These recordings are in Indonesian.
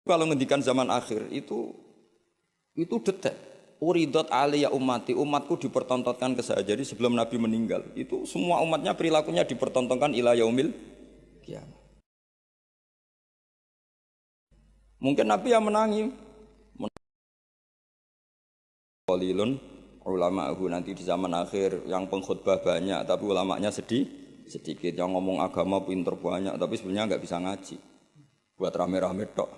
Kalau ngendikan zaman akhir itu detek. Uridot aliyah ummati, umatku dipertontonkan ke saya. Jadi sebelum Nabi meninggal, itu semua umatnya perilakunya dipertontonkan ila yaumil kiamah. Mungkin Nabi yang menangi. Qalilun ulama'ahu, nanti di zaman akhir yang pengkhutbah banyak tapi ulamanya sedikit, yang ngomong agama pinter banyak tapi sebenarnya enggak bisa ngaji. Buat rame-rame tok.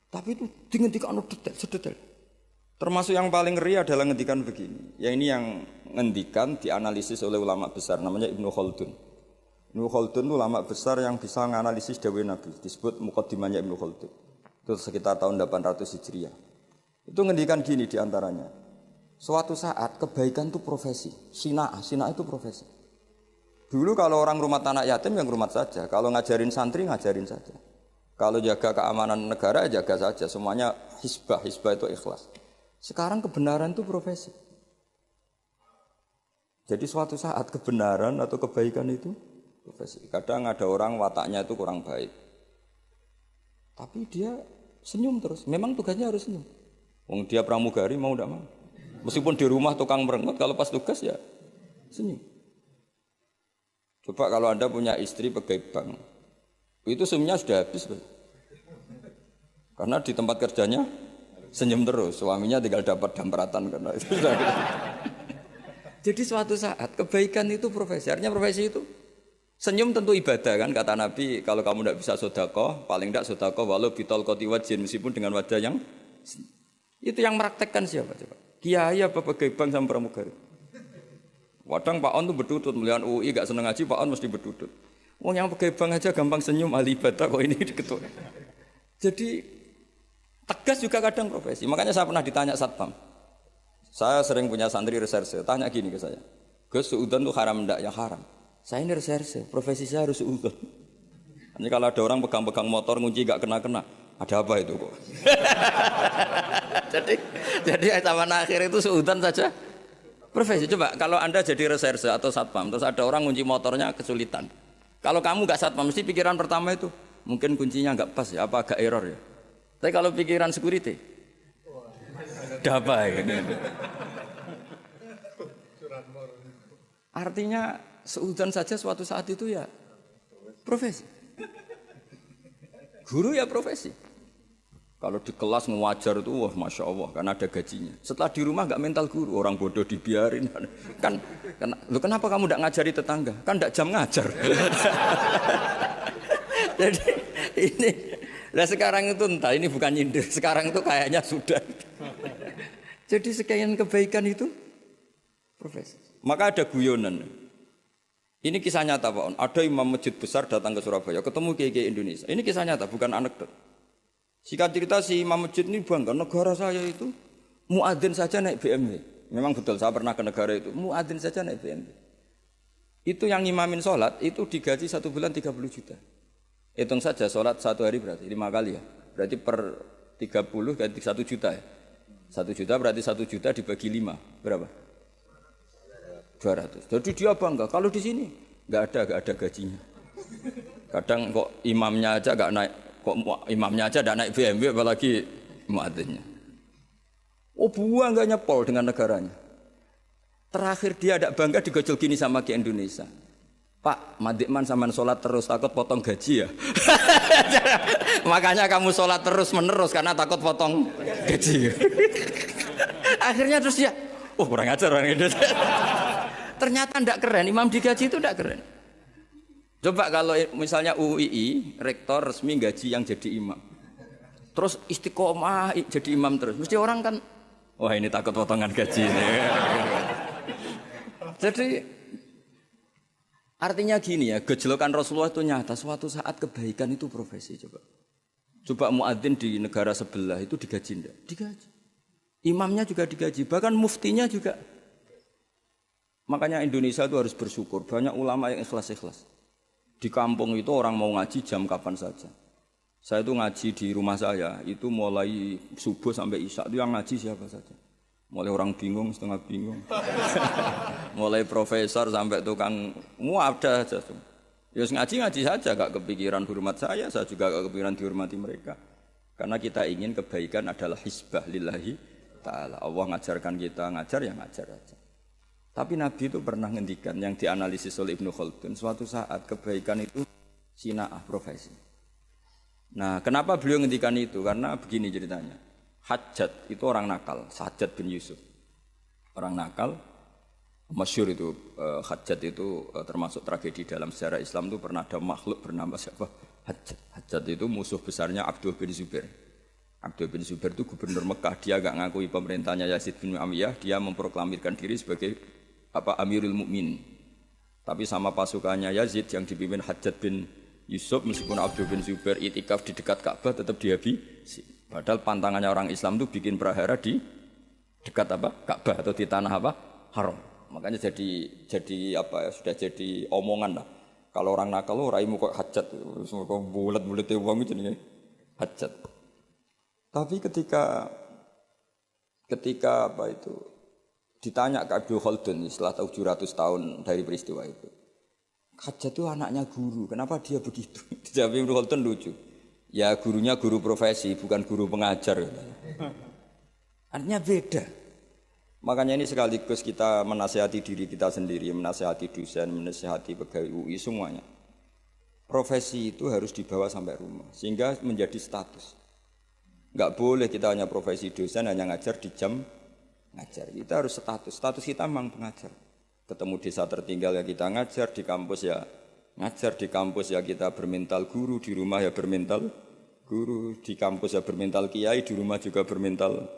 Tapi itu ngendikan sedetail. Termasuk yang paling ngeri adalah ngendikan begini. Ya ini yang ngendikan dianalisis oleh ulama besar namanya Ibnu Khaldun. Ibnu Khaldun itu ulama besar yang bisa menganalisis dawuh Nabi, disebut muqaddimahnya Ibnu Khaldun. Itu sekitar tahun 800 Hijriah. Itu ngendikan gini diantaranya. Suatu saat kebaikan itu profesi, sina'ah itu profesi. Dulu kalau orang rumah anak yatim yang rumah saja, kalau ngajarin santri ngajarin saja. Kalau jaga keamanan negara jaga saja, semuanya hisbah itu ikhlas. Sekarang kebenaran itu profesi. Jadi suatu saat kebenaran atau kebaikan itu profesi. Kadang ada orang wataknya itu kurang baik. Tapi dia senyum terus. Memang tugasnya harus senyum. Wong dia pramugari mau tidak mau. Meskipun di rumah tukang merengut, kalau pas tugas ya senyum. Coba kalau Anda punya istri pegawai bank, itu senyumnya sudah habis. Karena di tempat kerjanya senyum terus, suaminya tinggal dapat dampratan karena itu. Jadi suatu saat kebaikan itu profesi. Artinya profesi itu senyum tentu ibadah kan, kata Nabi, kalau kamu tidak bisa sedekah, paling tidak sedekah walau bitol koti wajin, meskipun dengan wajah yang itu yang meraktekkan siapa coba? Kiai apa pegawai bank sama pramugari? Kadang Pak On tuh bertutut, melihat UI gak seneng ngaji, Pak On mesti bertutut. Wong yang pegawai bank aja gampang senyum, ahli ibadah kok ini diketuk. Jadi tegas juga kadang profesi. Makanya saya pernah ditanya satpam. Saya sering punya santri reserse, tanya gini ke saya. Gus, suudzon itu haram enggak? Ya haram. Saya ini reserse, profesi saya harus suudzon. Hanya kalau ada orang pegang-pegang motor ngunci gak kena-kena, ada apa itu kok? jadi zaman akhir itu suudzon saja profesi. Coba kalau Anda jadi reserse atau satpam, terus ada orang ngunci motornya kesulitan. Kalau kamu gak satpam, mesti pikiran pertama itu mungkin kuncinya gak pas ya, apa agak error ya. Tapi kalau pikiran security, dapat. Artinya seudon saja suatu saat itu ya profesi. Guru ya profesi. Kalau di kelas ngajar itu, wah masya Allah, karena ada gajinya. Setelah di rumah nggak mental guru, orang bodoh dibiarin. Kan kenapa kamu tidak ngajari tetangga? Kan tidak jam ngajar. Jadi ini. Nah sekarang itu entah, ini bukan nyindir, sekarang itu kayaknya sudah. Jadi sekian kebaikan itu profesi. Maka ada guyonan. Ini kisah nyata Pak On. Ada imam masjid besar datang ke Surabaya, ketemu kiai Indonesia. Ini kisah nyata, bukan anekdot. Singkat cerita si imam masjid ini bangga, negara saya itu muadzin saja naik BMW. Memang betul, saya pernah ke negara itu, muadzin saja naik BMW. Itu yang ngimamin sholat, itu digaji 1 bulan 30 juta. Hitung saja sholat 1 hari berarti 5 kali ya. Berarti per 30 ganti 1 juta ya. 1 juta berarti 1 juta dibagi 5. Berapa? 200. Jadi dia bangga. Kalau di sini enggak ada gajinya. Kadang kok imamnya aja enggak naik, enggak naik BMW apalagi muadzinnya. Oh buang enggak nyepol dengan negaranya. Terakhir dia tidak bangga digojol gini sama ke Indonesia. Pak, Madikman sampean sholat terus takut potong gaji ya. Makanya kamu sholat terus menerus karena takut potong gaji. Akhirnya terus dia, oh kurang ajar orang Indonesia. Ternyata tidak keren, imam digaji itu tidak keren. Coba kalau misalnya UII, rektor resmi gaji yang jadi imam. Terus istiqomah jadi imam terus. Mesti orang kan, wah ini takut potongan gaji ini. Jadi artinya gini ya, gejolokan Rasulullah itu nyata. Suatu saat kebaikan itu profesi. Coba muadzin di negara sebelah itu digaji enggak? Digaji. Imamnya juga digaji, bahkan muftinya juga. Makanya Indonesia itu harus bersyukur. Banyak ulama yang ikhlas-ikhlas. Di kampung itu orang mau ngaji jam kapan saja. Saya itu ngaji di rumah saya, itu mulai subuh sampai isya itu yang ngaji siapa saja. Mulai orang bingung, setengah bingung. Mulai profesor sampai tukang, semua ada aja. Ya ngaji saja, gak kepikiran hormat saya juga gak kepikiran dihormati mereka. Karena kita ingin kebaikan adalah hisbah lillahi ta'ala. Allah ngajarkan kita ngajar ya ngajar aja. Tapi Nabi itu pernah ngendikan yang dianalisis oleh Ibnu Khaldun, suatu saat kebaikan itu sina'ah profesi. Nah, kenapa beliau ngendikan itu? Karena begini ceritanya. Hajjat itu orang nakal, Hajjat bin Yusuf. Orang nakal, masyhur itu Hajjat itu termasuk tragedi dalam sejarah Islam itu pernah ada makhluk bernama siapa? Hajjat. Hajjat itu musuh besarnya Abdul bin Zubair. Abdul bin Zubair itu gubernur Mekah, dia enggak ngakui pemerintahnya Yazid bin Muawiyah, dia memproklamirkan diri sebagai Amirul Mukminin. Tapi sama pasukannya Yazid yang dipimpin Hajjat bin Yusuf, meskipun Abdul bin Zubair itikaf di dekat Ka'bah tetap dihabisi. Padahal pantangannya orang Islam itu bikin prahara di dekat Ka'bah atau di tanah haram. Makanya jadi sudah jadi omongan lah. Kalau orang nakal lo raimu kok Hajjat, kok bulat-bulatnya uang itu nih Hajjat. Tapi ketika ditanya ke Abdul Khaldun setelah 700 tahun dari peristiwa itu, Hajjat itu anaknya guru, kenapa dia begitu? Dijawab Abdul Khaldun lucu. Ya gurunya guru profesi, bukan guru pengajar. Artinya beda. Makanya ini sekaligus kita menasihati diri kita sendiri, menasihati dosen, menasihati pegawai UI semuanya. Profesi itu harus dibawa sampai rumah, sehingga menjadi status. Enggak boleh kita hanya profesi dosen, hanya ngajar di jam ngajar. Kita harus status kita memang pengajar. Ketemu desa tertinggal ya kita ngajar, di kampus ya ngajar, di kampus ya kita bermental guru, di rumah ya bermental guru, di kampus ya bermental kiai, di rumah juga bermental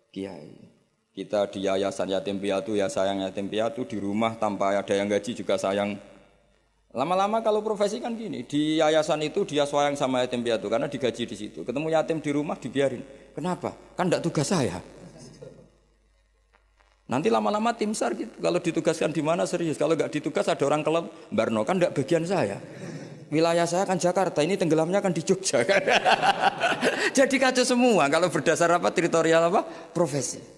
kiai. Kita di yayasan yatim piatu ya sayang yatim piatu, di rumah tanpa ada yang gaji juga sayang. Lama-lama kalau profesi kan gini, di yayasan itu dia sayang sama yatim piatu karena digaji di situ. Ketemu yatim di rumah dibiarin. Kenapa? Kan enggak tugas saya. Nanti lama-lama tim SAR gitu. Kalau ditugaskan di mana serius, kalau enggak ditugas ada orang kelab, Barno kan enggak bagian saya. Wilayah saya kan Jakarta, ini tenggelamnya kan di Jogja kan. Jadi kacau semua kalau berdasar teritorial profesi.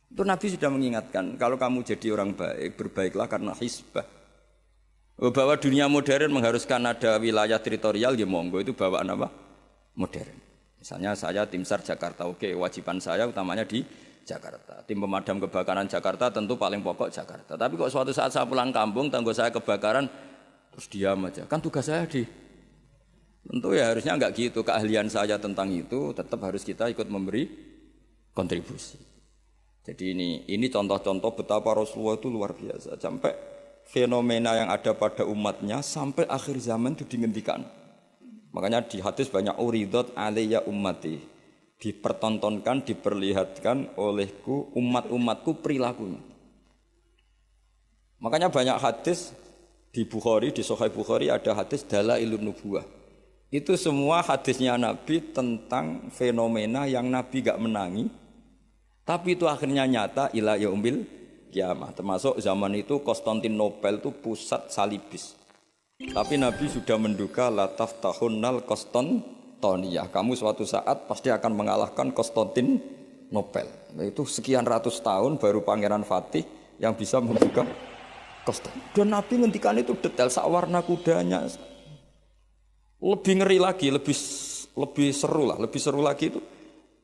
Itu Nabi sudah mengingatkan, kalau kamu jadi orang baik, berbaiklah karena hisbah. Bahwa dunia modern mengharuskan ada wilayah teritorial, ya monggo itu bawaan modern. Misalnya saya tim SAR Jakarta, oke, wajiban saya utamanya di Jakarta. Tim pemadam kebakaran Jakarta tentu paling pokok Jakarta. Tapi kok suatu saat saya pulang kampung, tangga saya kebakaran, terus diam aja. Kan tugas saya tentu ya harusnya enggak gitu. Keahlian saya tentang itu tetap harus kita ikut memberi kontribusi. Jadi ini contoh-contoh betapa Rasulullah itu luar biasa. Sampai fenomena yang ada pada umatnya sampai akhir zaman itu dihentikan. Makanya di hadis banyak uridot alayya ummati. Dipertontonkan, diperlihatkan olehku umat-umatku perilakunya. Makanya banyak hadis di Bukhari, di Sahih Bukhari ada hadis dalailun nubuwah. Itu semua hadisnya Nabi tentang fenomena yang Nabi gak menangi. Tapi itu akhirnya nyata ila yaumil kiamah. Termasuk zaman itu Konstantinopel itu pusat salibis. Tapi Nabi sudah menduga la taftahunnal Konstantiniyah. Kamu suatu saat pasti akan mengalahkan Konstantinopel. Itu sekian ratus tahun baru Pangeran Fatih yang bisa membuka Konstantinopel. Dan Nabi ngendikan itu detail sak warna kudanya. Lebih ngeri lagi, lebih seru lagi itu.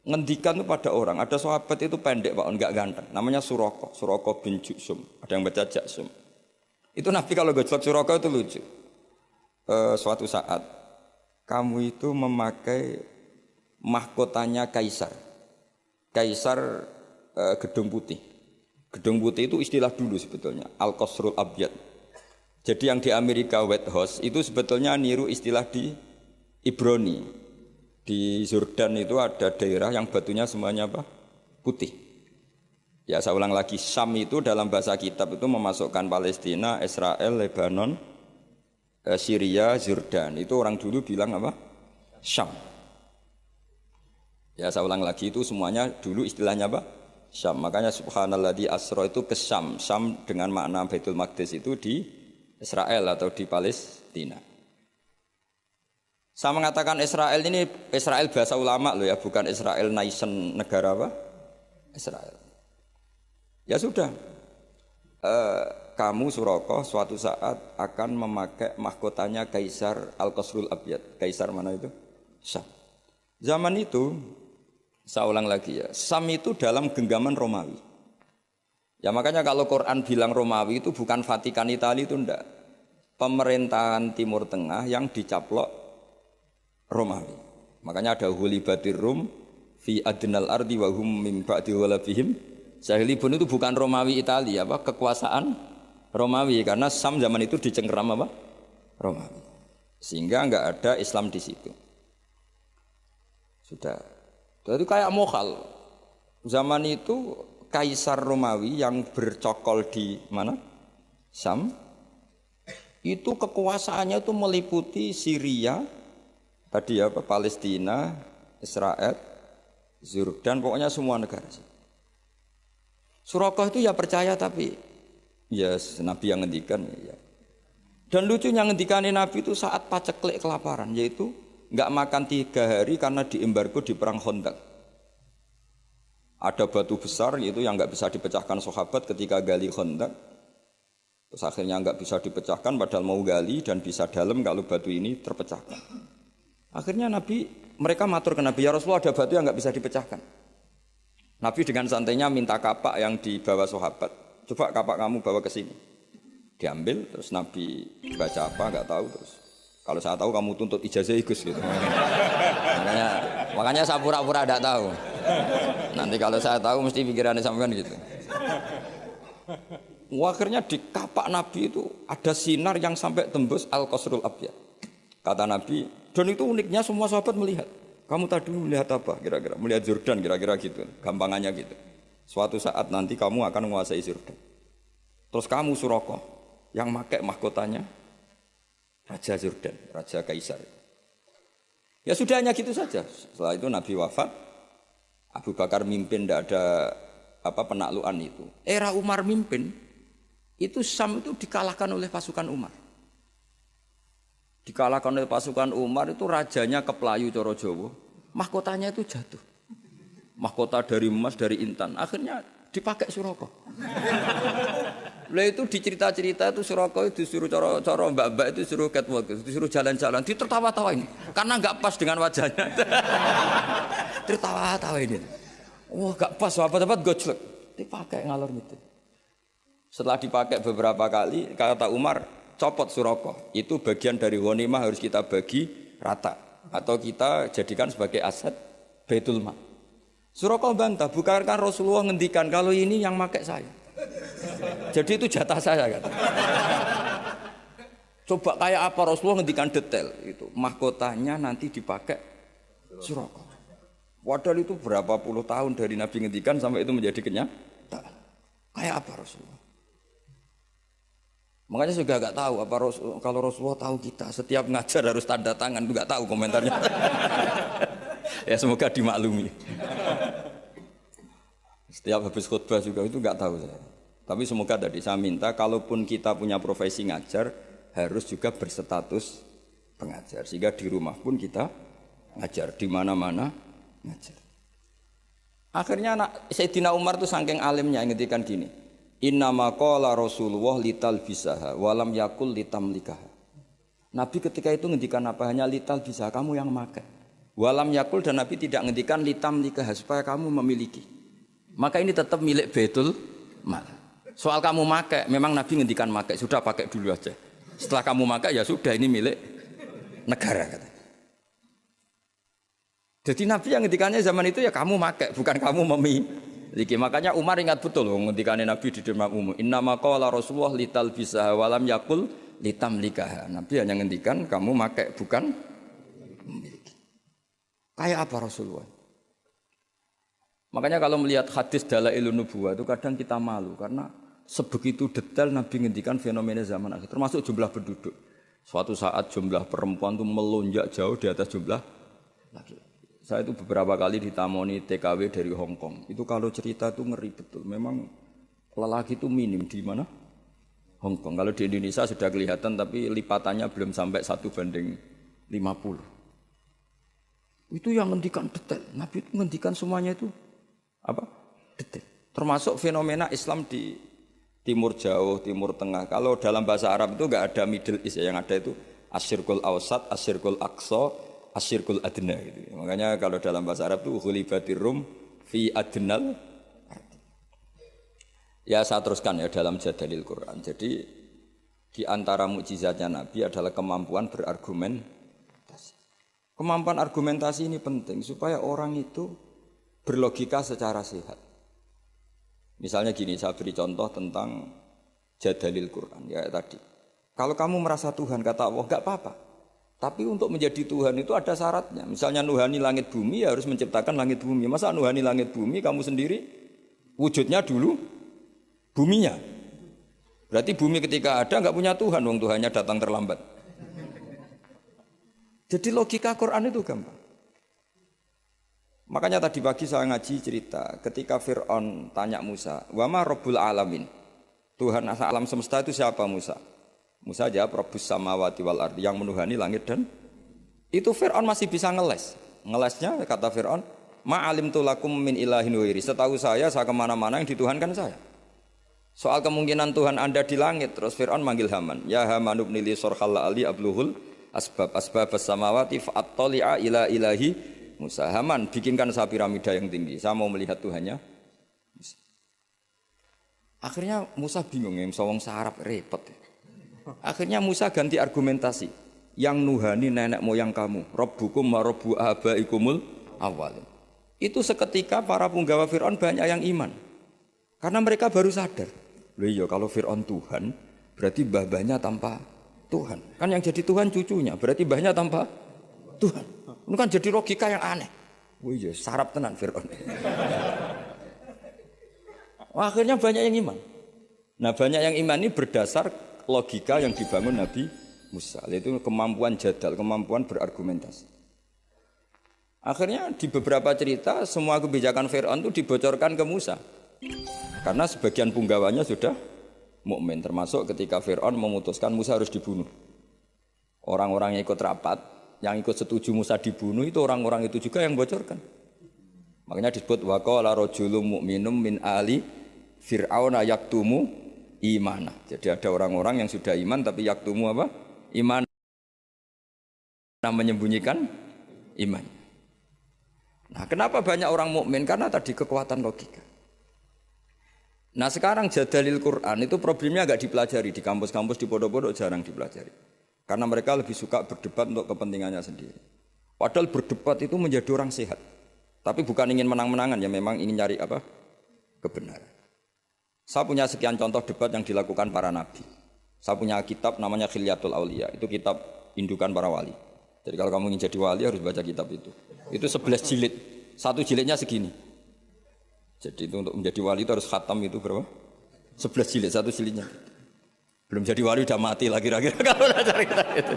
Ngendikan itu pada orang, ada sahabat itu pendek Pak, enggak ganteng, namanya Suroko bin Juksum, ada yang baca Jaksum. Itu Nabi kalau gojlok Suroko itu lucu. Suatu saat kamu itu memakai mahkotanya Kaisar Gedung Putih. Gedung Putih itu istilah dulu sebetulnya, Al-Qasrul Abyad. Jadi yang di Amerika White House itu sebetulnya niru istilah di Ibrani. Di Jordan itu ada daerah yang batunya semuanya putih. Ya saya ulang lagi, Syam itu dalam bahasa kitab itu memasukkan Palestina, Israel, Lebanon, Syria, Jordan. Itu orang dulu bilang Syam. Ya saya ulang lagi, itu semuanya dulu istilahnya Syam. Makanya subhanalladzi asra itu ke Syam. Syam dengan makna Baitul Maqdis itu di Israel atau di Palestina. Saya mengatakan Israel ini Israel bahasa ulama loh ya, bukan Israel nation negara Israel. Ya sudah, kamu Suroko suatu saat akan memakai mahkotanya Kaisar Al-Qasrul Abyad. Kaisar mana itu? Syam. Zaman itu, saya ulang lagi ya, Sam itu dalam genggaman Romawi. Ya makanya kalau Quran bilang Romawi itu bukan Vatikan Italia itu enggak. Pemerintahan Timur Tengah yang dicaplok Romawi. Makanya ada hulibatir Rum fi adnal ardi wa hum min ba'di ghalabihim. Sahilibun itu bukan Romawi Italia, apa kekuasaan Romawi karena Sam zaman itu dicengkeram apa? Romawi. Sehingga enggak ada Islam di situ. Sudah. Jadi kayak mokhal. Zaman itu Kaisar Romawi yang bercokol di mana? Sam. Itu kekuasaannya itu meliputi Syria, tadi apa? Palestina, Israel, Jordan, pokoknya semua negara. Surakoh itu ya percaya tapi ya Nabi yang ngendikan ya. Dan lucunya ngendikanin Nabi itu saat paceklik kelaparan, yaitu enggak makan 3 hari karena diembargo di perang Khandaq. Ada batu besar itu yang enggak bisa dipecahkan sahabat ketika gali Khandaq. Terus akhirnya enggak bisa dipecahkan padahal mau gali dan bisa dalam kalau batu ini terpecahkan. Akhirnya mereka matur ke Nabi, ya Rasulullah ada batu yang enggak bisa dipecahkan. Nabi dengan santainya minta kapak yang dibawa sahabat. Coba kapak kamu bawa ke sini. Diambil terus Nabi baca apa enggak tahu terus. Kalau saya tahu kamu tuntut ijazah Gus gitu. Makanya saya pura-pura tidak tahu. Nanti kalau saya tahu mesti pikirannya sampean gitu. Akhirnya di kapak Nabi itu ada sinar yang sampai tembus Al-Qasrul Abyad. Kata Nabi, dan itu uniknya semua sahabat melihat. Kamu tadi melihat apa kira-kira? Melihat Jordan kira-kira gitu. Gampangannya gitu. Suatu saat nanti kamu akan menguasai Jordan. Terus kamu Surakoh yang pakai mahkotanya Raja Jordan, Raja Kaisar. Ya sudah hanya gitu saja. Setelah itu Nabi wafat, Abu Bakar mimpin, tidak ada penaklukan itu. Era Umar mimpin, itu Sam itu dikalahkan oleh pasukan Umar. Dikalahkan oleh pasukan Umar itu rajanya keplayu coro Jawa. Mahkotanya itu jatuh. Mahkota dari emas, dari intan. Akhirnya dipakai Surakoh. Lah itu dicerita-cerita itu Surakoh disuruh coro mbak-mbak itu suruh catwalk, disuruh jalan-jalan, ditertawa-tawain karena enggak pas dengan wajahnya. Tertawa-tawain. Wah, enggak pas apa-apa gojlek. Dipakai ngalor gitu. Setelah dipakai beberapa kali, kata Umar, copot Surakoh. Itu bagian dari ghanimah harus kita bagi rata atau kita jadikan sebagai aset Baitul Mal. Surakoh bantah, bukankah Rasulullah ngendikan kalau ini yang pakai saya. Jadi itu jatah saya kan. Coba kayak apa Rasulullah ngendikan detail itu. Mahkotanya nanti dipakai Surakoh. Padahal itu berapa puluh tahun dari Nabi ngendikan sampai itu menjadi kenyataan. Kayak apa Rasulullah? Makanya juga enggak tahu apa kalau Rasulullah tahu kita setiap ngajar harus tanda tangan, enggak tahu komentarnya. Ya semoga dimaklumi. Setiap habis khutbah juga itu enggak tahu saya. Tapi semoga tadi saya minta kalaupun kita punya profesi ngajar harus juga berstatus pengajar sehingga di rumah pun kita ngajar di mana-mana ngajar. Akhirnya Sayyidina Umar tuh saking alimnya ngendikan gini. Innama qala Rasulullah lital bisaha walam yakul litamlikaha. Nabi ketika itu ngendikan apa hanya lital bisa kamu yang makan. Walam yakul dan Nabi tidak ngendikan litamlikaha supaya kamu memiliki. Maka ini tetap milik Baitul Mal. Soal kamu makai, memang Nabi ngendikan makai, sudah pakai dulu aja. Setelah kamu makai ya sudah ini milik negara kata. Jadi Nabi yang ngendikannya zaman itu ya kamu makai, bukan kamu memiliki. Makanya Umar ingat betul ngendikannya Nabi di depan umum. Innama qala Rasulullah lital bisaha walam yakul litamlikaha. Nabi hanya ngendikan kamu makai, bukan memiliki. Kayak apa Rasulullah? Makanya kalau melihat hadis Dalailun Nubuwah itu kadang kita malu karena sebegitu detail Nabi ngendikan fenomena zaman akhir termasuk jumlah penduduk. Suatu saat jumlah perempuan itu melonjak jauh di atas jumlah laki-laki. Saya itu beberapa kali ditamoni TKW dari Hong Kong. Itu kalau cerita itu ngeri betul. Memang lelaki itu minim di mana? Hong Kong. Kalau di Indonesia sudah kelihatan tapi lipatannya belum sampai 1:50. Itu yang ngendikan detail. Nabi itu ngendikan semuanya itu detail. Termasuk fenomena Islam di Timur Jauh, Timur Tengah. Kalau dalam bahasa Arab itu enggak ada Middle East, yang ada itu Asyirkul Awsat, Asyirkul Aqsa, asyirkul adna gitu. Makanya kalau dalam bahasa Arab itu ghulibatir rum fi adnal. Ya saya teruskan ya dalam jadalil Quran. Jadi di antara mukjizatnya Nabi adalah kemampuan berargumentasi. Kemampuan argumentasi ini penting supaya orang itu berlogika secara sehat. Misalnya gini, saya beri contoh tentang jadalil Quran ya tadi. Kalau kamu merasa Tuhan kata Allah enggak apa-apa. Tapi untuk menjadi Tuhan itu ada syaratnya. Misalnya nuhani langit bumi ya harus menciptakan langit bumi. Masa nuhani langit bumi kamu sendiri wujudnya dulu buminya. Berarti bumi ketika ada enggak punya Tuhan, wong Tuhannya datang terlambat. Jadi logika Quran itu gampang. Makanya tadi pagi saya ngaji cerita ketika Fir'aun tanya Musa, "Wa ma Rabbul alamin?" Tuhan alam semesta itu siapa Musa? Musa jawab Rabbus samawati wal ardi, yang menuhani langit dan itu Fir'aun masih bisa ngeles. Ngelesnya kata Fir'aun, "Ma'alim tulakum min ilahin wairi." Setahu saya kemana-mana yang dituhankan saya. Soal kemungkinan Tuhan Anda di langit, terus Fir'aun manggil Haman, "Ya Haman ibni li sorhal ali abluhul asbab as-samawati fa'attali'a ila ilahi Musa." Haman, bikinkan saya piramida yang tinggi. Saya mau melihat Tuhannya Musa. Akhirnya Musa bingung, ya, wong Arab repot. Akhirnya Musa ganti argumentasi. Yang nuhani nenek moyang kamu, Rabbukum wa Rabbu abaikumul awwalin. Itu seketika para punggawa Fir'aun banyak yang iman. Karena mereka baru sadar. Loh iya, kalau Fir'aun Tuhan, berarti mbah-mbahnya tanpa Tuhan. Kan yang jadi Tuhan cucunya, berarti mbahnya tanpa Tuhan. Itu kan jadi logika yang aneh. Oh iya, sarap tenan Fir'aun. Akhirnya banyak yang iman. Nah, banyak yang iman ini berdasar logika yang dibangun Nabi Musa, yaitu kemampuan jadal, kemampuan berargumentasi. Akhirnya di beberapa cerita semua kebijakan Fir'aun itu dibocorkan ke Musa. Karena sebagian punggawanya sudah mukmin, termasuk ketika Fir'aun memutuskan Musa harus dibunuh. Orang-orang yang ikut rapat, yang ikut setuju Musa dibunuh itu orang-orang itu juga yang bocorkan. Makanya disebut waqala rajulun mu'minum min ali Fir'auna yaktumu imana. Jadi ada orang-orang yang sudah iman tapi yaktumu apa? Iman. Menyembunyikan iman. Nah, kenapa banyak orang mukmin? Karena tadi kekuatan logika. Nah, sekarang jadalil Quran itu problemnya agak dipelajari di kampus-kampus, di pondok-pondok jarang dipelajari. Karena mereka lebih suka berdebat untuk kepentingannya sendiri. Padahal berdebat itu menjadi orang sehat. Tapi bukan ingin menang-menangan, ya memang ingin nyari apa? Kebenaran. Saya punya sekian contoh debat yang dilakukan para nabi. Saya punya kitab namanya Khilyatul Auliya. Itu kitab indukan para wali. Jadi kalau kamu ingin jadi wali harus baca kitab itu. Itu 11 jilid. Satu jilidnya segini. Jadi itu untuk menjadi wali itu harus khatam itu berapa? 11 jilid, satu jilidnya. Belum jadi wali udah mati lagi kira-kira kalau cari itu.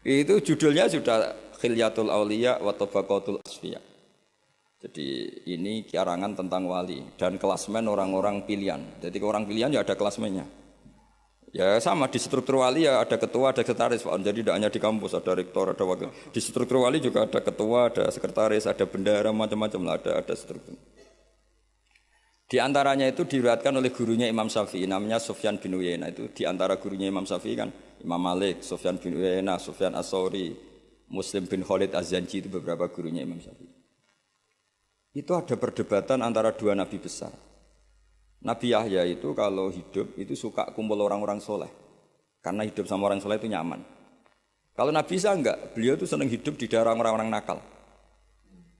Itu judulnya sudah Khilyatul Auliya wa Tabaqatul Asfiya. Jadi ini karangan tentang wali dan kelasmen orang-orang pilihan. Jadi orang pilihan ya ada kelasmennya. Ya sama di struktur wali ya ada ketua, ada sekretaris. Jadi tidak hanya di kampus ada rektor, ada wakil. Di struktur wali juga ada ketua, ada sekretaris, ada bendahara, macam-macam lah ada struktur. Di antaranya itu diriwayatkan oleh gurunya Imam Syafi'i namanya Sufyan bin Uyainah. Itu di antara gurunya Imam Syafi'i kan Imam Malik, Sufyan bin Uyainah, Sufyan As-Sauri, Muslim bin Khalid Az-Zanji itu beberapa gurunya Imam Syafi'i. Itu ada perdebatan antara dua nabi besar. Nabi Yahya itu kalau hidup itu suka kumpul orang-orang soleh. Karena hidup sama orang soleh itu nyaman. Kalau Nabi Isa enggak, beliau itu senang hidup di daerah orang-orang nakal.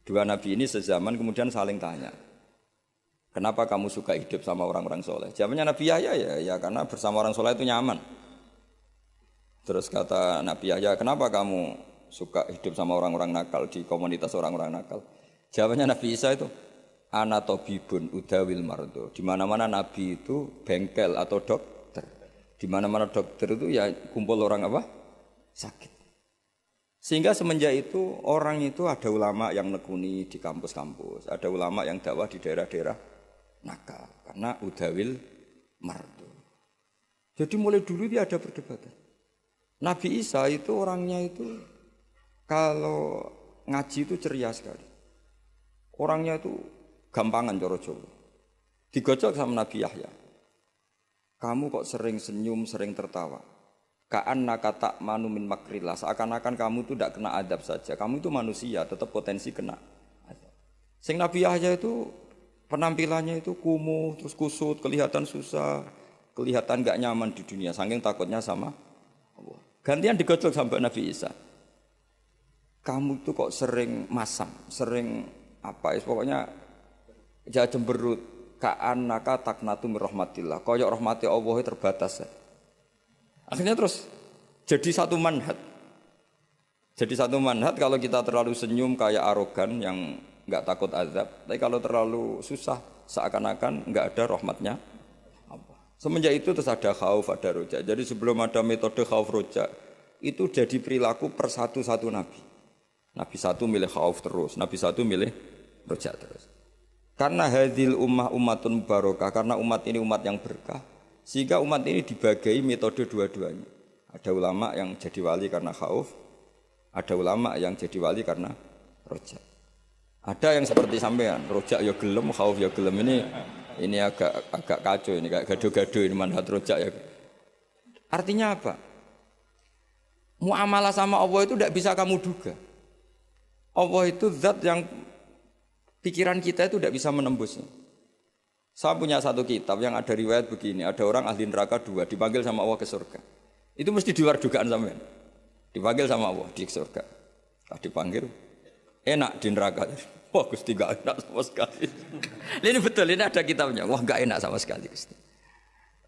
Dua nabi ini sezaman kemudian saling tanya. Kenapa kamu suka hidup sama orang-orang soleh? Jawabannya Nabi Yahya ya karena bersama orang soleh itu nyaman. Terus kata Nabi Yahya, kenapa kamu suka hidup sama orang-orang nakal di komunitas orang-orang nakal? Jawabannya Nabi Isa itu ana tabibun udawil mardo. Di mana-mana nabi itu bengkel atau dokter. Di mana-mana dokter itu ya kumpul orang apa? Sakit. Sehingga semenjak itu orang itu ada ulama yang nekuni di kampus-kampus, ada ulama yang dakwah di daerah-daerah nakal karena udawil mardo. Jadi mulai dulu dia ada perdebatan. Nabi Isa itu orangnya itu kalau ngaji itu ceria sekali. Orangnya itu gampangan coro Jawa. Digojok sama Nabi Yahya. Kamu kok sering senyum, sering tertawa. Ka'annaka ta'manu min makrillah. Seakan-akan kamu itu tidak kena adab saja. Kamu itu manusia, tetap potensi kena adab. Sing Nabi Yahya itu penampilannya itu kumuh, terus kusut, kelihatan susah, kelihatan gak nyaman di dunia, saking takutnya sama Allah. Gantian digojlok sampai Nabi Isa. Kamu itu kok sering masam, sering apa ya, pokoknya jangan cemberut. Ka'annaka taqnatu min rahmatillah. Koyok rahmati Allah terbatas. Akhirnya terus jadi satu manhaj. Jadi satu manhaj kalau kita terlalu senyum kayak arogan yang enggak takut azab. Tapi kalau terlalu susah seakan-akan enggak ada rahmatnya Allah. Semenjak itu terus ada khauf, ada roja. Jadi sebelum ada metode khauf roja itu jadi perilaku per satu nabi. Nabi satu milih khauf terus, nabi satu milih roja terus. Karena hadil ummah ummatun barokah, karena umat ini umat yang berkah. Sehingga umat ini dibagai metode dua-duanya. Ada ulama yang jadi wali karena khauf, ada ulama yang jadi wali karena roja. Ada yang seperti sampean, roja ya gelem, khauf ya gelem. Ini agak kacau ini, kayak gado-gado ini manhaj roja ya. Artinya apa? Muamalah sama Allah itu tidak bisa kamu duga. Allah itu zat yang pikiran kita itu tidak bisa menembusnya. Saya punya satu kitab yang ada riwayat begini, ada orang ahli neraka 2 dipanggil sama Allah ke surga. Itu mesti di luar dugaan sampean. Dipanggil sama Allah di surga. Dipanggil enak di neraka. Wah, Gusti gak enak sama sekali. Ini betul, ini ada kitabnya. Wah, gak enak sama sekali Gusti.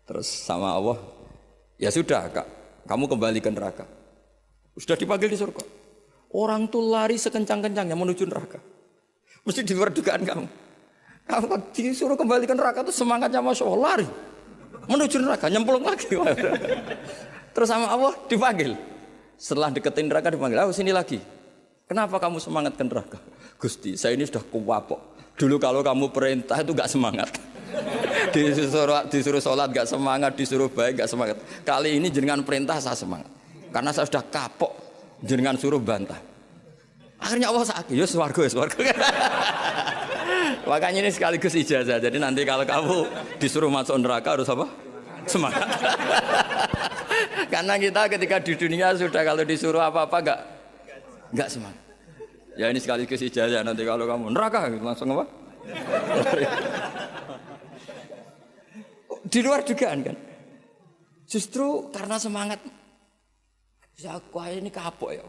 Terus sama Allah, ya sudah Kak, kamu kembali ke neraka. Sudah dipanggil di surga. Orang tuh lari sekencang-kencangnya menuju neraka. Mesti di luar dugaan kamu. Kamu disuruh kembali ke neraka itu semangatnya Masya Allah, lari menuju neraka, nyemplung lagi. Terus sama Allah dipanggil. Setelah deketin neraka dipanggil, sini lagi. Kenapa kamu semangat ke neraka? Gusti, saya ini sudah kuwapok. Dulu kalau kamu perintah itu gak semangat. Disuruh sholat gak semangat, disuruh baik gak semangat. Kali ini jenengan perintah saya semangat. Karena saya sudah kapok, jenengan suruh bantah. Akhirnya Allah sakit, ya swarga. Makanya ini sekaligus ijazah. Jadi nanti kalau kamu disuruh masuk neraka harus apa? Semangat. Karena kita ketika di dunia sudah kalau disuruh apa-apa enggak semangat. Ya ini sekaligus ijazah. Nanti kalau kamu neraka langsung apa? Di luar dugaan kan. Justru karena semangat. Aku ini kapok ya.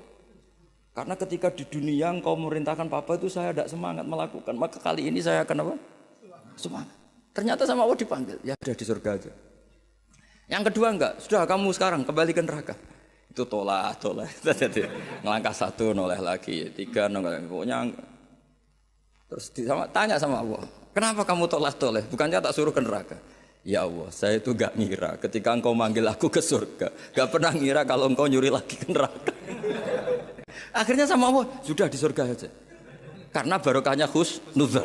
Karena ketika di dunia engkau memerintahkan papa itu saya tidak semangat melakukan. Maka kali ini saya akan apa? Semangat. Ternyata sama Allah dipanggil. Ya sudah di surga aja. Yang kedua enggak. Sudah kamu sekarang kembali ke neraka. Itu tolak. Jadi ngelangkah 1 noleh lagi. 3 noleh. Pokoknya terus tanya sama Allah. Kenapa kamu tolak? Bukannya tak suruh ke neraka. Ya Allah, saya itu gak ngira ketika engkau manggil aku ke surga. Gak pernah ngira kalau engkau nyuri lagi ke neraka. Akhirnya sama Allah, sudah di surga saja. Karena barokahnya husnuzon.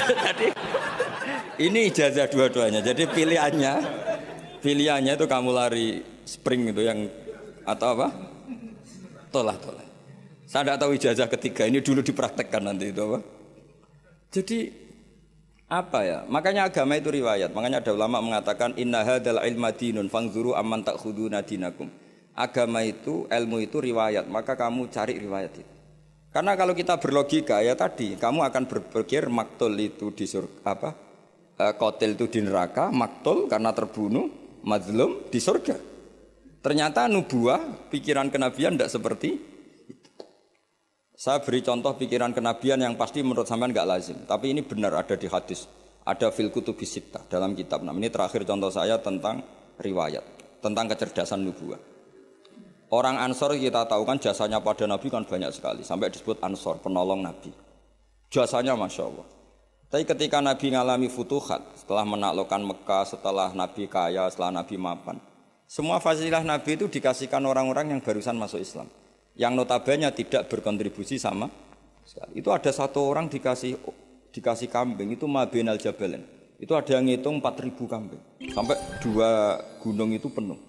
Jadi ini ijazah dua-duanya. Jadi pilihannya itu kamu lari spring itu yang atau apa? Tolak. Saya tidak tahu ijazah ketiga ini dulu dipraktekkan nanti itu apa? Jadi apa ya? Makanya agama itu riwayat. Makanya ada ulama mengatakan inna hadzal ilma dinun fanzuru amman ta'khuduna dinakum. Agama itu, ilmu itu riwayat, maka kamu cari riwayat itu. Karena kalau kita berlogika ya tadi, kamu akan berpikir maktul itu di surga, qatil itu di neraka, maktul karena terbunuh, mazlum di surga. Ternyata nubuah, pikiran kenabian tidak seperti itu. Saya beri contoh pikiran kenabian yang pasti menurut sampean enggak lazim, tapi ini benar ada di hadis, ada fil kutubis sittah dalam kitab. Nah, ini terakhir contoh saya tentang riwayat, tentang kecerdasan nubuah. Orang Ansor kita tahu kan jasanya pada Nabi kan banyak sekali. Sampai disebut Ansor, penolong Nabi. Jasanya Masya Allah. Tapi ketika Nabi ngalami futuhat, setelah menaklukkan Mekah, setelah Nabi kaya, setelah Nabi mapan. Semua fasilitas Nabi itu dikasihkan orang-orang yang barusan masuk Islam. Yang notabene tidak berkontribusi sama sekali. Itu ada satu orang dikasih kambing, itu Mabinal Jabalen. Itu ada yang ngitung 4.000 kambing. Sampai 2 gunung itu penuh.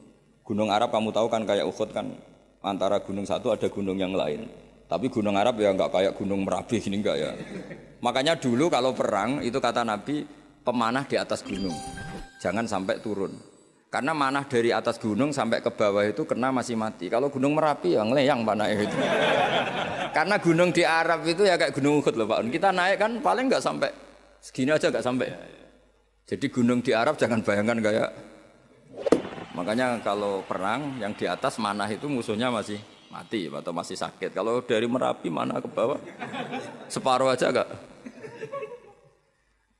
Gunung Arab kamu tahu kan kayak Uhud kan, antara gunung satu ada gunung yang lain. Tapi gunung Arab ya enggak kayak gunung Merapi gini enggak ya. Makanya dulu kalau perang itu kata Nabi pemanah di atas gunung. Jangan sampai turun. Karena manah dari atas gunung sampai ke bawah itu kena masih mati. Kalau gunung Merapi ya ngeleyang panahnya itu. Karena gunung di Arab itu ya kayak gunung Uhud loh Pak. Kita naik kan paling nggak sampai segini aja nggak sampai. Jadi gunung di Arab jangan bayangkan kayak. Makanya kalau perang yang di atas manah itu musuhnya masih mati atau masih sakit. Kalau dari Merapi manah ke bawah separuh aja nggak.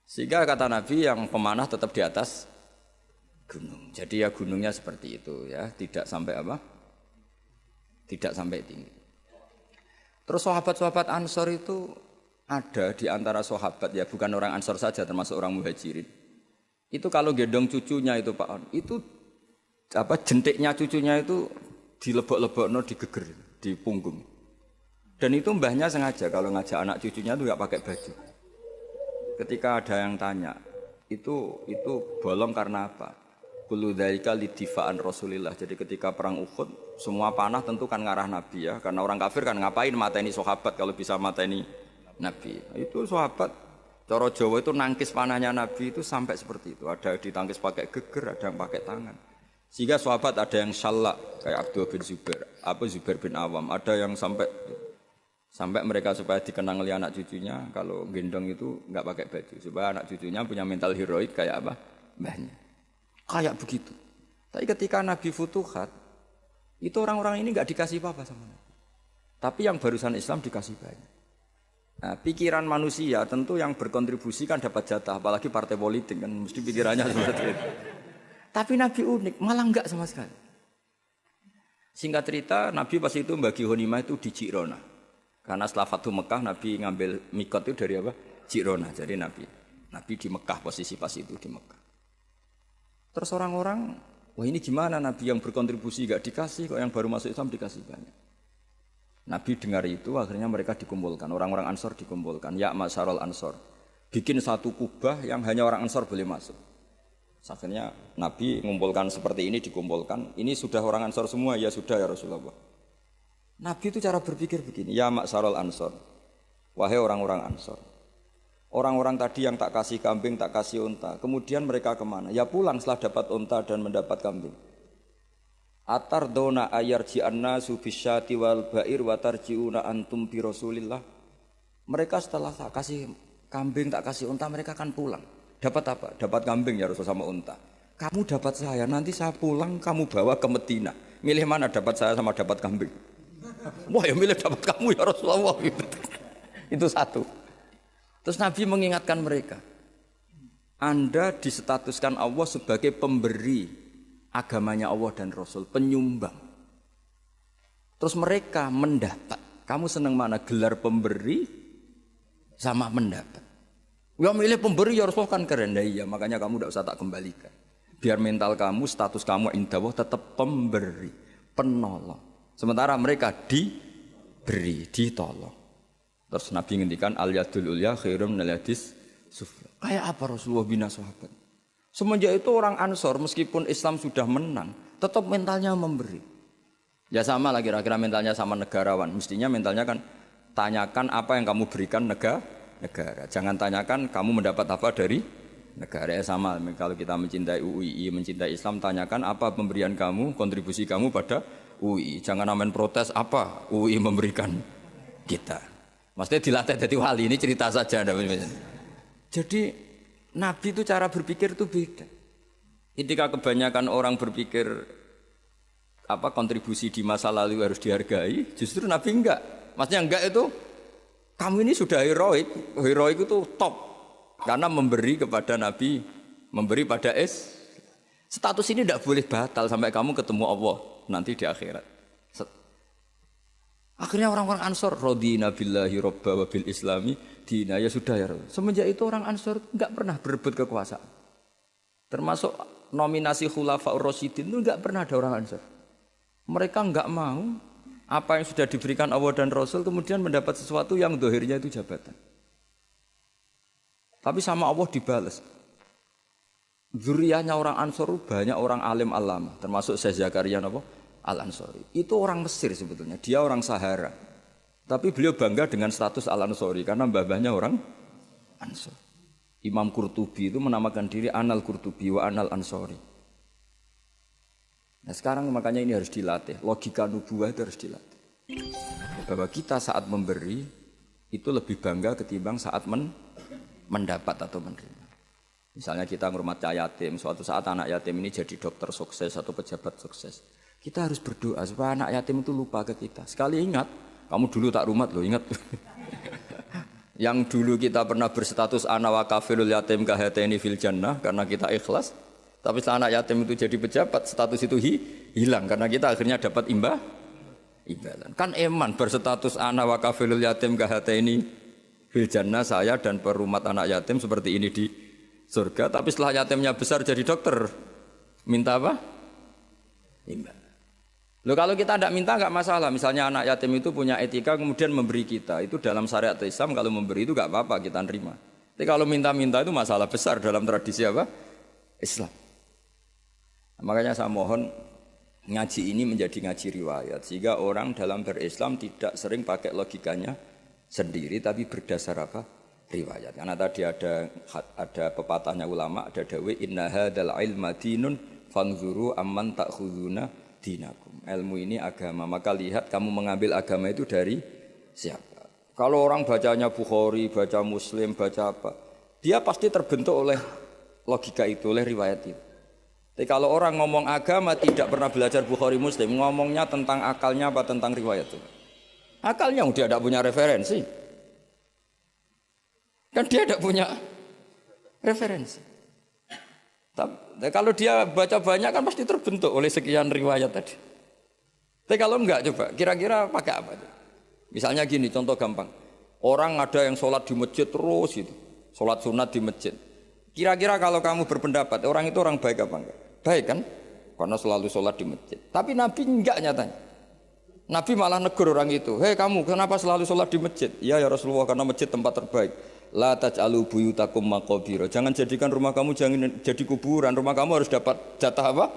Sehingga kata Nabi yang pemanah tetap di atas gunung. Jadi ya gunungnya seperti itu ya, tidak sampai apa? Tidak sampai tinggi. Terus sahabat-sahabat Ansor itu ada di antara sahabat ya, bukan orang Ansor saja termasuk orang Muhajirin. Itu kalau gendong cucunya itu Pak On, itu apa jentiknya cucunya itu dilebok-lebokno digeger di punggung. Dan itu mbahnya sengaja kalau ngajak anak cucunya itu enggak pakai baju. Ketika ada yang tanya, itu bolong karena apa? Kullu dzalika lidifa'an Rasulillah. Jadi ketika perang Uhud, semua panah tentu kan ngarah Nabi ya. Karena orang kafir kan ngapain mateni sahabat kalau bisa mateni Nabi. Itu sahabat cara Jawa itu nangkis panahnya Nabi itu sampai seperti itu. Ada ditangkis pakai geger, ada yang pakai tangan. Sehingga sahabat ada yang syallak kayak Abdul bin Zubair, Zubair bin Awam, ada yang sampai mereka supaya dikenang oleh anak cucunya kalau gendong itu enggak pakai baju supaya anak cucunya punya mental heroik kayak apa mbahnya. Kayak begitu. Tapi ketika Nabi futuhat, itu orang-orang ini enggak dikasih apa-apa sama Nabi. Tapi yang barusan Islam dikasih banyak. Nah, pikiran manusia tentu yang berkontribusi kan dapat jatah, apalagi partai politik kan mesti pikirannya seperti itu. Tapi Nabi unik, malah enggak sama sekali. Singkat cerita, Nabi pas itu bagi ghanimah itu di Jirona. Karena setelah Fathu Mekah, Nabi ngambil mikot itu dari apa? Jirona. Jadi Nabi di Mekah, posisi pas itu di Mekah. Terus orang-orang, wah ini gimana Nabi yang berkontribusi gak dikasih, kok yang baru masuk Islam dikasih banyak. Nabi dengar itu, akhirnya mereka dikumpulkan. Orang-orang Ansor dikumpulkan. Ya Masyarul Ansor. Bikin satu kubah yang hanya orang Ansor boleh masuk. Akhirnya Nabi mengumpulkan seperti ini, dikumpulkan. Ini sudah orang Ansor semua? Ya sudah ya Rasulullah. Nabi itu cara berpikir begini, ya Maksarul Ansor, wahai orang-orang Ansor. Orang-orang tadi yang tak kasih kambing, tak kasih unta, kemudian mereka kemana? Ya pulang setelah dapat unta dan mendapat kambing. Atardona ayarji'anna subisyati wal ba'ir watarji'una antum bi Rasulillah. Mereka setelah tak kasih kambing, tak kasih unta, mereka akan pulang. Dapat apa? Dapat kambing ya Rasul sama unta. Kamu dapat saya, nanti saya pulang kamu bawa ke Medina. Milih mana dapat saya sama dapat kambing? Wah yang milih dapat kamu ya Rasulullah. Itu satu. Terus Nabi mengingatkan mereka, Anda disetatuskan Allah sebagai pemberi agamanya Allah dan Rasul, penyumbang. Terus mereka mendapat. Kamu senang mana? Gelar pemberi sama mendapat. Ya milih pemberi ya Rasulullah kan keren. Nah, iya makanya kamu tidak usah tak kembalikan. Biar mental kamu, status kamu indah Allah tetap pemberi, penolong. Sementara mereka diberi, ditolong. Terus Nabi ngendikan al-yadul ulya khairum minal yadis sufla. Kayak apa Rasulullah bina sahabat? Semenjak itu orang Ansor meskipun Islam sudah menang, tetap mentalnya memberi. Ya sama lah kira-kira mentalnya sama negarawan. Mestinya mentalnya kan tanyakan apa yang kamu berikan negara. Jangan tanyakan kamu mendapat apa dari negara. Ya sama kalau kita mencintai UII, mencintai Islam, tanyakan apa pemberian kamu, kontribusi kamu pada UI. Jangan amen protes apa UI memberikan kita. Maksudnya dilatih jadi wali, ini cerita saja. Jadi Nabi itu cara berpikir itu beda. Ketika kebanyakan orang berpikir apa kontribusi di masa lalu harus dihargai, justru Nabi enggak. Maksudnya enggak itu kamu ini sudah heroik. Heroik itu top. Karena memberi kepada Nabi, memberi pada status ini tidak boleh batal sampai kamu ketemu Allah nanti di akhirat. Akhirnya orang-orang Ansor radina billahi robba wa bil islami dina, ya sudah ya. Semenjak itu orang Ansor enggak pernah berebut kekuasaan. Termasuk nominasi khulafaur rasyidin itu enggak pernah ada orang Ansor. Mereka enggak mau apa yang sudah diberikan Allah dan Rasul kemudian mendapat sesuatu yang dohirnya itu jabatan. Tapi sama Allah dibalas. Zuriyahnya orang Ansor banyak orang alim alama, termasuk Syekh Zakaria Al-Ansori. Itu orang Mesir sebetulnya, dia orang Sahara. Tapi beliau bangga dengan status Al-Ansori karena mbah-mbahnya orang Ansor. Imam Qurtubi itu menamakan diri Anal Qurtubi wa Anal Ansori. Nah sekarang makanya ini harus dilatih. Logika nubuah itu harus dilatih. Bahwa kita saat memberi itu lebih bangga ketimbang saat mendapat atau menerima. Misalnya kita ngurmat yatim, suatu saat anak yatim ini jadi dokter sukses atau pejabat sukses. Kita harus berdoa supaya anak yatim itu lupa ke kita. Sekali ingat, kamu dulu tak rumat loh, ingat. Yang dulu kita pernah berstatus ana wa kafilul yatim kahateni fil jannah karena kita ikhlas. Tapi setelah anak yatim itu jadi pejabat, status itu hilang karena kita akhirnya dapat imbalan. Kan eman berstatus ana wa kafilul yatim kahateni fil jannah, saya dan perumat anak yatim seperti ini di surga. Tapi setelah yatimnya besar jadi dokter, minta apa? Imbalan. Loh kalau kita tidak minta nggak masalah. Misalnya anak yatim itu punya etika kemudian memberi kita. Itu dalam syariat Islam kalau memberi itu nggak apa-apa kita terima. Tapi kalau minta-minta itu masalah besar dalam tradisi apa? Islam. Nah, makanya saya mohon ngaji ini menjadi ngaji riwayat. Sehingga orang dalam berislam tidak sering pakai logikanya sendiri. Tapi berdasar apa? Riwayat. Karena tadi ada pepatahnya ulama. Ada dawe inna hadal ilma dinun fanzuru amman ta'khuduna dinakum. Ilmu ini agama, maka lihat kamu mengambil agama itu dari siapa. Kalau orang bacanya Bukhari, baca Muslim, baca apa, dia pasti terbentuk oleh logika itu, oleh riwayat itu. Tapi kalau orang ngomong agama tidak pernah belajar Bukhari Muslim, ngomongnya tentang akalnya apa tentang riwayat itu? Akalnya dia tidak punya referensi. Kan dia tidak punya referensi. Tapi kalau dia baca banyak kan pasti terbentuk oleh sekian riwayat tadi. Tapi kalau enggak coba, kira-kira pakai apa? Misalnya gini, contoh gampang. Orang ada yang sholat di masjid terus gitu, sholat sunat di masjid. Kira-kira kalau kamu berpendapat, orang itu orang baik apa enggak? Baik kan? Karena selalu sholat di masjid. Tapi Nabi enggak nyatanya. Nabi malah negur orang itu. Hei kamu, kenapa selalu sholat di masjid? Ya Rasulullah, karena masjid tempat terbaik. La taj'alu buyutakum maqabira. Jangan jadikan rumah kamu jangan jadi kuburan. Rumah kamu harus dapat jatah apa?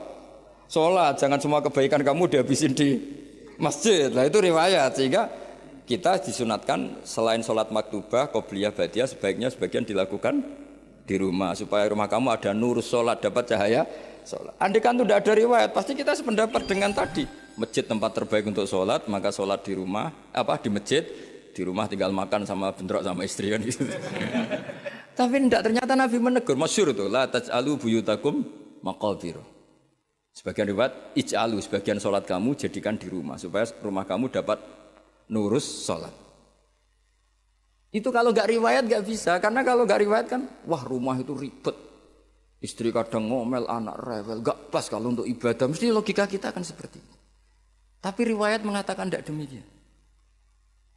Sholat. Jangan semua kebaikan kamu dihabisin di masjid. Nah itu riwayat. Sehingga kita disunatkan selain sholat maktubah, qobliyah, badiah, sebaiknya sebagian dilakukan di rumah. Supaya rumah kamu ada nur sholat, dapat cahaya sholat. Andai kan itu tidak ada riwayat, pasti kita sependapat dengan tadi. Masjid tempat terbaik untuk sholat, maka sholat di rumah, di masjid. Di rumah tinggal makan sama bentrok sama istri kan gitu. Tapi tidak, ternyata Nabi menegur, masyhur itu, la taj'alu buyutakum maqabir. Sebagian riwayat ij'alu, sebagian sholat kamu jadikan di rumah supaya rumah kamu dapat nurus sholat. Itu kalau nggak riwayat nggak bisa, karena kalau nggak riwayat kan, wah rumah itu ribet, istri kadang ngomel, anak rewel, nggak pas kalau untuk ibadah. Mesti logika kita kan seperti itu. Tapi riwayat mengatakan tidak demikian.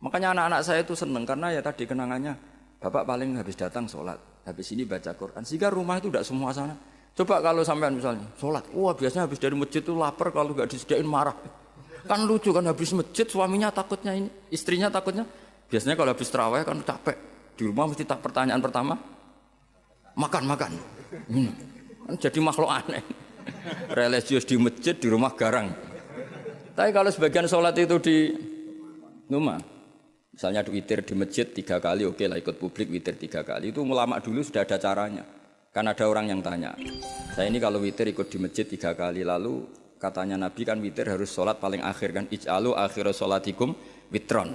Makanya anak-anak saya itu senang karena ya tadi kenangannya bapak paling habis datang sholat, habis ini baca Quran. Sehingga rumah itu tidak semua sana. Coba kalau sampean misalnya sholat, wah biasanya habis dari masjid itu lapar, kalau nggak disediain marah. Kan lucu kan, habis masjid suaminya takutnya ini, istrinya takutnya. Biasanya kalau habis terawih kan capek, di rumah mesti pertanyaan pertama, makan. Kan jadi makhluk aneh. Religius di masjid, di rumah garang. Tapi kalau sebagian sholat itu di rumah, misalnya witir di masjid 3 kali, oke lah ikut publik witir 3 kali. Itu ulama dulu sudah ada caranya. Kan ada orang yang tanya, saya ini kalau witir ikut di masjid 3 kali, lalu katanya Nabi kan witir harus sholat paling akhir kan, ij'alu akhir sholatikum witron.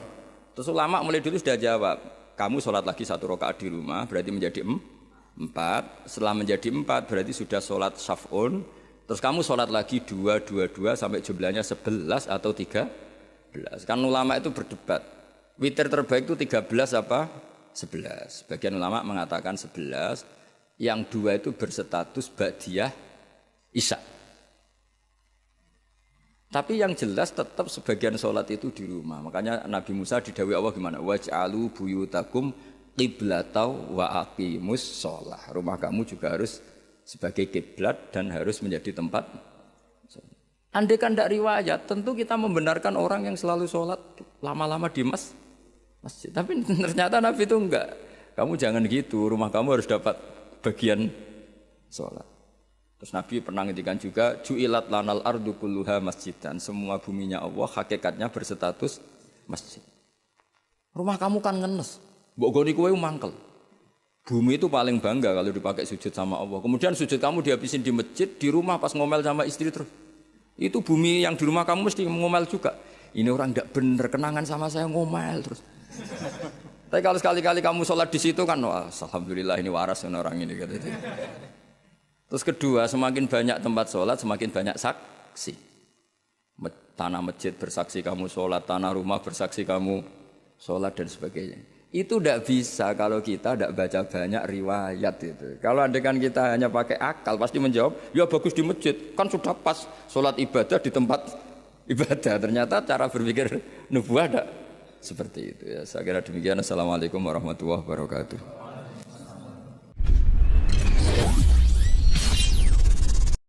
Terus ulama mulai dulu sudah jawab, kamu sholat lagi 1 rakaat di rumah berarti menjadi 4. Setelah menjadi 4 berarti sudah sholat syaf'un. Terus kamu sholat lagi 2 sampai jumlahnya 11 atau 13. Kan ulama itu berdebat. Witir terbaik itu 13 apa 11. Sebagian ulama mengatakan 11. Yang 2 itu berstatus ba'diyah isya. Tapi yang jelas tetap sebagian sholat itu di rumah. Makanya Nabi Musa didhawuhi Allah gimana? Waj'alu buyutakum qiblatau wa aqimus sholah. Rumah kamu juga harus sebagai kiblat dan harus menjadi tempat. Andai kan tidak riwayat, tentu kita membenarkan orang yang selalu sholat lama-lama di masjid. Tapi ternyata Nabi itu enggak. Kamu jangan gitu, rumah kamu harus dapat bagian sholat. Terus Nabi pernah ngendikan juga, ju'ilat lanal ardu kulluha masjidan. Semua buminya Allah, hakikatnya berstatus masjid. Rumah kamu kan ngenes, mbok goni kowe mangkel. Bumi itu paling bangga kalau dipakai sujud sama Allah. Kemudian sujud kamu dihabisin di masjid, di rumah pas ngomel sama istri terus. Itu bumi yang di rumah kamu mesti ngomel juga. Ini orang tidak benar, kenangan sama saya ngomel terus. Tapi kalau sekali-kali kamu sholat di situ kan, wah, alhamdulillah ini waras orang ini. Gitu. Terus kedua, semakin banyak tempat sholat, semakin banyak saksi. Tanah masjid bersaksi kamu sholat, tanah rumah bersaksi kamu sholat dan sebagainya. Itu tidak bisa kalau kita tidak baca banyak riwayat itu. Kalau andaikan kita hanya pakai akal pasti menjawab, ya bagus di masjid, kan sudah pas sholat ibadah di tempat ibadah. Ternyata cara berpikir nubuah tidak seperti itu. Ya, saya kira demikian. Assalamualaikum warahmatullahi wabarakatuh.